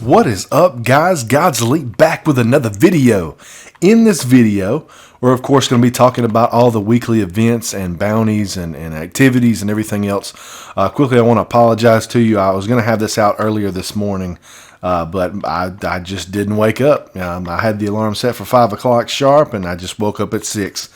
What is up, guys? God's Elite back with another video. In this video, we're of course going to be talking about all the weekly events and bounties and activities and everything else. Quickly, I want to apologize to you. I was going to have this out earlier this morning, but I just didn't wake up. I had the alarm set for 5 o'clock sharp, and I just woke up at 6.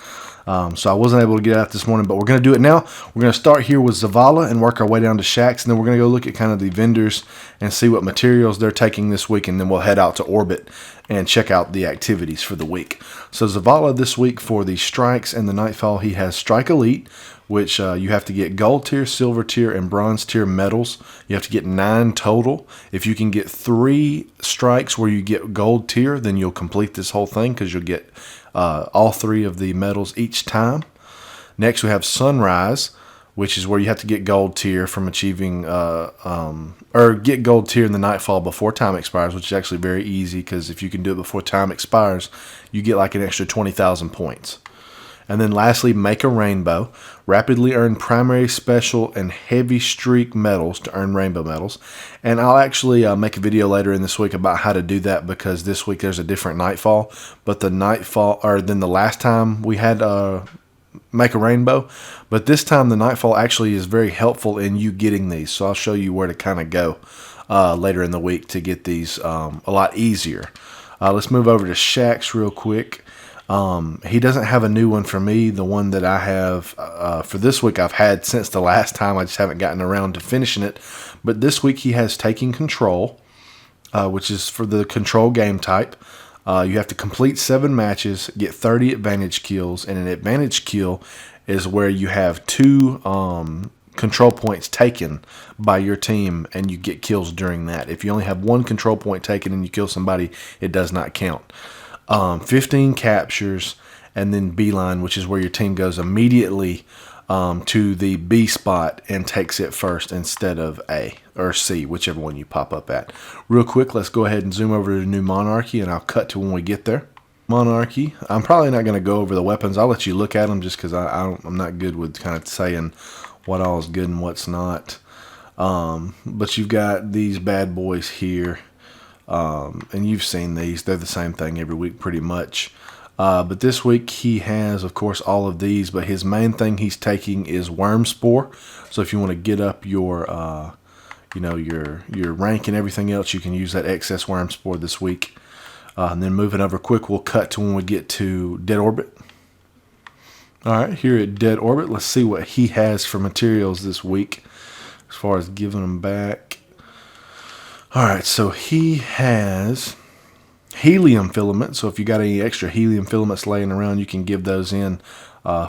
So I wasn't able to get out this morning, but we're going to do it now. We're going to start here with Zavala and work our way down to Shaxx, and then we're going to go look at kind of the vendors and see what materials they're taking this week, and then we'll head out to Orbit and check out the activities for the week. So Zavala this week for the strikes and the Nightfall, he has Strike Elite, which you have to get gold tier, silver tier, and bronze tier medals. You have to get 9 total. If you can get 3 strikes where you get gold tier, then you'll complete this whole thing because you'll get all 3 of the medals each time. Next, we have Sunrise, which is where you have to get gold tier from achieving, or get gold tier in the Nightfall before time expires, which is actually very easy because if you can do it before time expires, you get like an extra 20,000 points. And then lastly, Make a Rainbow. Rapidly earn primary, special, and heavy streak medals to earn rainbow medals. And I'll actually make a video later in this week about how to do that because this week there's a different Nightfall. But the Nightfall, or than the last time we had Make a Rainbow. But this time the Nightfall actually is very helpful in you getting these. So I'll show you where to kind of go later in the week to get these a lot easier. Let's move over to Shaxx real quick. He doesn't have a new one for me. The one that I have for this week I've had since the last time. I just haven't gotten around to finishing it. But this week he has Taking Control, which is for the control game type. You have to complete 7 matches, get 30 advantage kills, and an advantage kill is where you have 2 control points taken by your team and you get kills during that. If you only have 1 control point taken and you kill somebody, it does not count. 15 captures, and then beeline, which is where your team goes immediately to the B spot and takes it first instead of A or C, whichever one you pop up at. Real quick, let's go ahead and zoom over to New Monarchy, and I'll cut to when we get there. Monarchy, I'm probably not going to go over the weapons. I'll let you look at them just because I'm not good with kind of saying what all is good and what's not. But you've got these bad boys here. And you've seen these. They're the same thing every week pretty much. But this week he has, of course, all of these. But his main thing he's taking is Worm Spore. So if you want to get up your, your rank and everything else, you can use that excess Worm Spore this week. And then moving over quick, we'll cut to when we get to Dead Orbit. All right, here at Dead Orbit, let's see what he has for materials this week as far as giving them back. Alright, so he has helium filament. So if you got any extra helium filaments laying around, you can give those in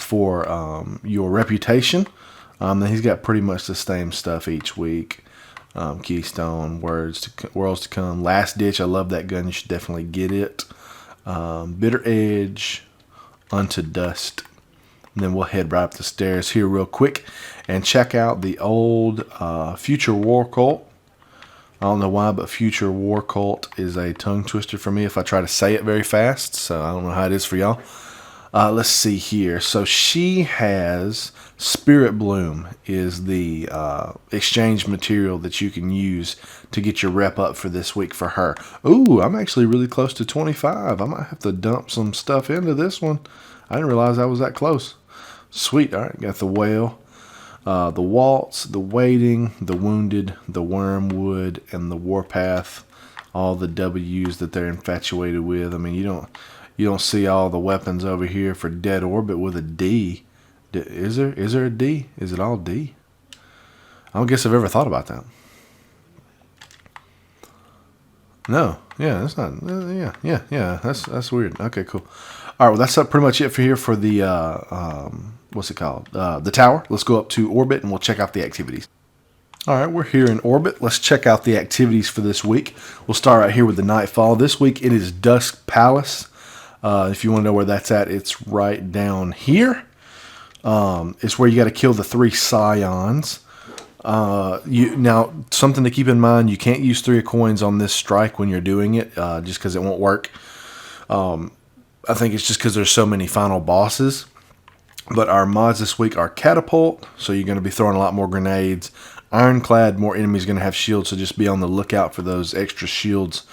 for your reputation. Then he's got pretty much the same stuff each week. Keystone, Worlds to Come, Last Ditch. I love that gun. You should definitely get it. Bitter Edge, Unto Dust. And then we'll head right up the stairs here real quick and check out the old Future War Cult. I don't know why, but Future War Cult is a tongue twister for me if I try to say it very fast. So I don't know how it is for y'all. Let's see here. So she has Spirit Bloom is the exchange material that you can use to get your rep up for this week for her. Ooh, I'm actually really close to 25. I might have to dump some stuff into this one. I didn't realize I was that close. Sweet. All right, got the Whale. The Waltz, the Waiting, the Wounded, the Wormwood, and the Warpath, all the W's that they're infatuated with. I mean, you don't see all the weapons over here for Dead Orbit with a D. Is there a D? Is it all D? I don't guess I've ever thought about that. No, yeah, that's not. Yeah. That's weird. Okay, cool. All right, well, that's pretty much it for here for the what's it called? The tower. Let's go up to Orbit and we'll check out the activities. All right, we're here in Orbit. Let's check out the activities for this week. We'll start right here with the Nightfall. This week it is Dusk Palace. If you want to know where that's at, it's right down here. It's where you got to kill the 3 Scions. Now, something to keep in mind, you can't use 3 of coins on this strike when you're doing it, just because it won't work. I think it's just because there's so many final bosses. But our mods this week are Catapult, so you're going to be throwing a lot more grenades. Ironclad, more enemies going to have shields, so just be on the lookout for those extra shields.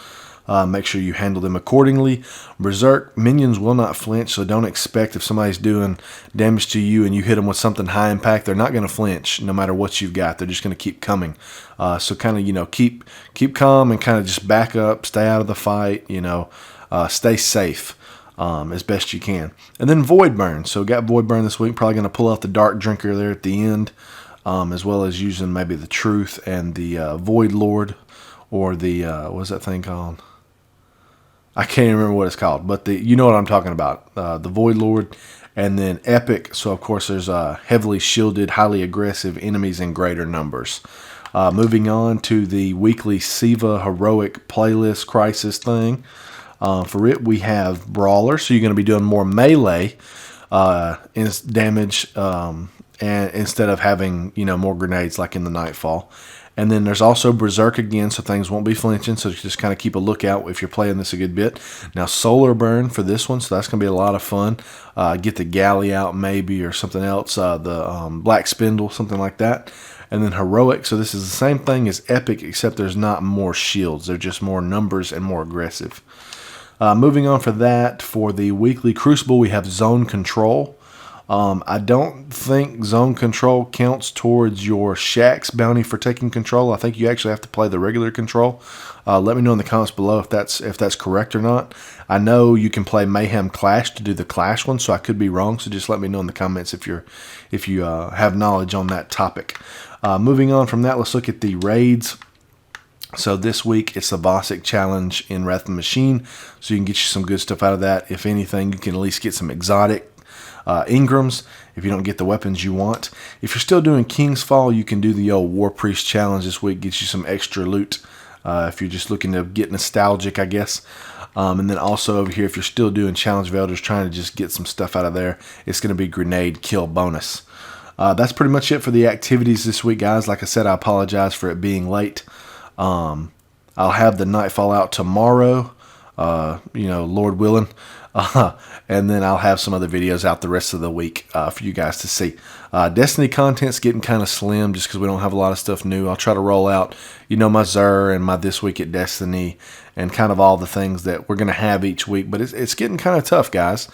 Make sure you handle them accordingly. Berserk, minions will not flinch, so don't expect if somebody's doing damage to you and you hit them with something high impact, they're not going to flinch no matter what you've got. They're just going to keep coming. So kind of, keep calm and kind of just back up, stay out of the fight, stay safe as best you can. And then Void Burn. So got Void Burn this week. Probably going to pull out the Dark Drinker there at the end, as well as using maybe the Truth and the Void Lord, or the, what's that thing called? I can't even remember what it's called, but you know what I'm talking about. The Void Lord, and then Epic. So, of course, there's heavily shielded, highly aggressive enemies in greater numbers. Moving on to the Weekly Siva Heroic playlist crisis thing. For it, we have Brawler. So you're going to be doing more melee damage and instead of having, more grenades like in the Nightfall. And then there's also Berserk again, so things won't be flinching, so just kind of keep a lookout if you're playing this a good bit. Now, Solar Burn for this one, so that's going to be a lot of fun. Get the Galley out maybe, or something else, the Black Spindle, something like that. And then Heroic, so this is the same thing as Epic, except there's not more shields. They're just more numbers and more aggressive. Moving on for that, for the Weekly Crucible, we have Zone Control. I don't think Zone Control counts towards your Shaxx bounty for taking control. I think you actually have to play the regular control. Let me know in the comments below if that's correct or not. I know you can play Mayhem Clash to do the Clash one, so I could be wrong. So just let me know in the comments if you have knowledge on that topic. Moving on from that, let's look at the raids. So this week, it's the Vossic Challenge in Wrath of the Machine, so you can get you some good stuff out of that. If anything, you can at least get some exotic Ingrams if you don't get the weapons you want. If you're still doing King's Fall, you can do the old War Priest Challenge this week, get you some extra loot if you're just looking to get nostalgic, I guess. And then also over here, if you're still doing Challenge of Elders, trying to just get some stuff out of there, it's going to be Grenade Kill bonus. That's pretty much it for the activities this week, guys. Like I said, I apologize for it being late. I'll have the Nightfall out tomorrow, Lord willing. And then I'll have some other videos out the rest of the week for you guys to see. Destiny content's getting kind of slim just because we don't have a lot of stuff new. I'll try to roll out, my Zur and my This Week at Destiny and kind of all the things that we're going to have each week. But it's getting kind of tough, guys,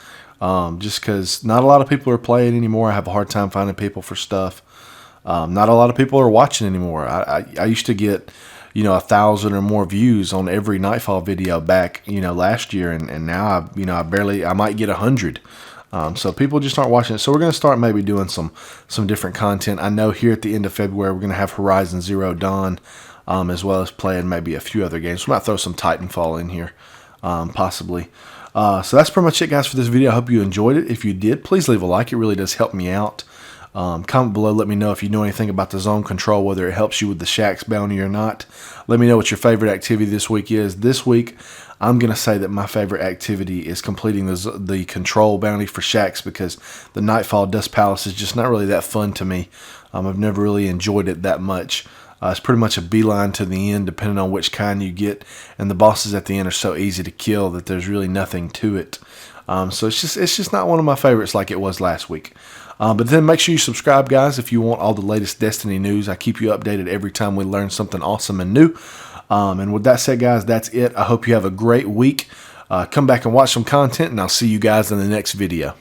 just because not a lot of people are playing anymore. I have a hard time finding people for stuff. Not a lot of people are watching anymore. I used to get 1,000 or more views on every Nightfall video back, last year, and now I might get 100. So people just aren't watching it. So we're going to start maybe doing some different content. I know here at the end of February, we're going to have Horizon Zero Dawn, as well as playing maybe a few other games. We might throw some Titanfall in here, possibly. So that's pretty much it, guys, for this video. I hope you enjoyed it. If you did, please leave a like. It really does help me out. Comment below, let me know if you know anything about the Zone Control, whether it helps you with the Shaxx bounty or not. Let me know what your favorite activity this week is. This week, I'm going to say that my favorite activity is completing the Control bounty for Shaxx, because the Nightfall Dust Palace is just not really that fun to me. I've never really enjoyed it that much. It's pretty much a beeline to the end, depending on which kind you get, and the bosses at the end are so easy to kill that there's really nothing to it. So it's just not one of my favorites like it was last week. But then make sure you subscribe, guys, if you want all the latest Destiny news. I keep you updated every time we learn something awesome and new. And with that said, guys, that's it. I hope you have a great week. Come back and watch some content, and I'll see you guys in the next video.